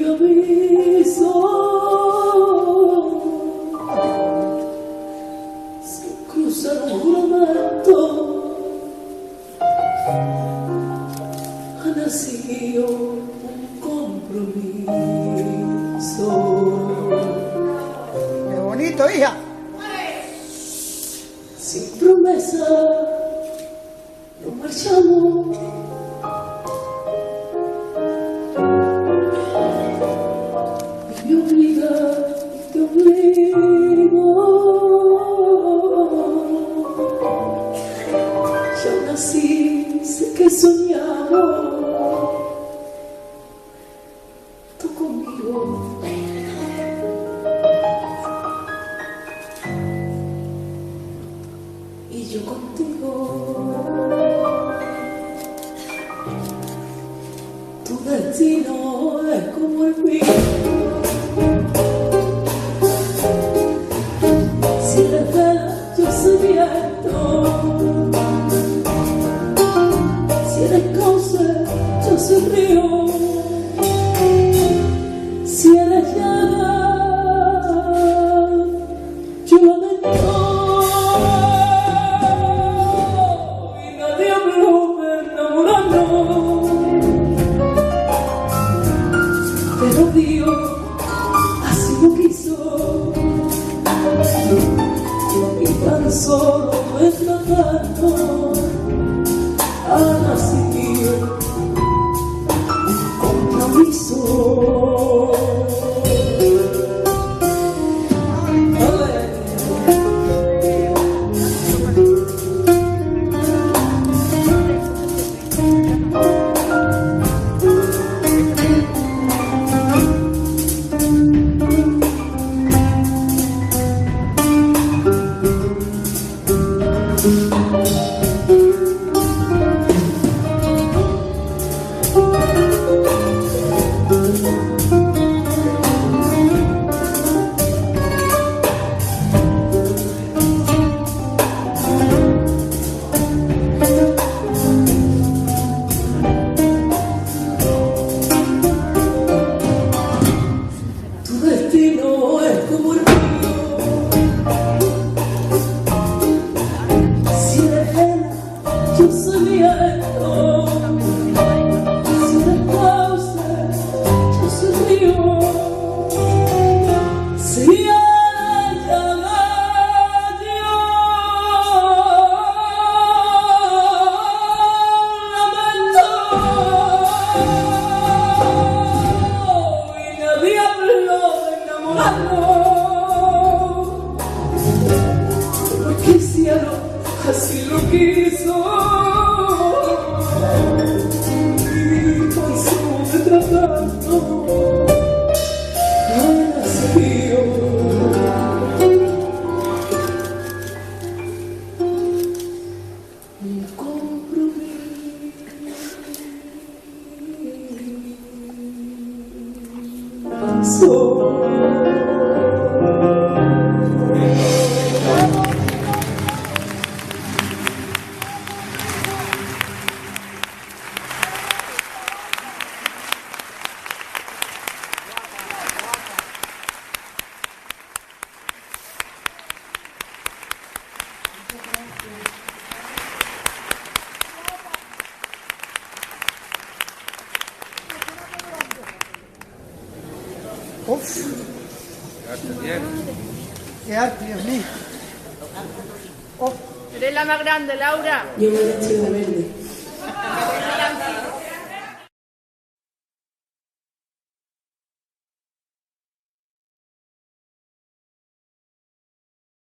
previo aviso. Sin cruzar un juramento ha nacido un compromiso. ¡Qué bonito, hija! Sin promesa nos marchamos. Y me obliga, te obligo. Y aún así sé que soñamos. Tú conmigo. Y yo contigo. Tu destino es como el mío. Si eres vela, yo soy viento. Si eres cauce, yo soy río. Si eres llana, yo lamento. Pero Dios así lo quiso y tan solo nuestra mano ha nacido un compromiso. Tu destino es como el mío. Si eres vela, yo soy viento. Si eres cauce, yo soy río. Si eres llama, yo lamento. Y nadie habló de enamorarnos, porque el cielo así lo quiso. Y tan solo de tratando ha nacido un compromiso. Uf, qué arte, Dios mío. Eres la más grande, Laura. Yo me vestí de verde.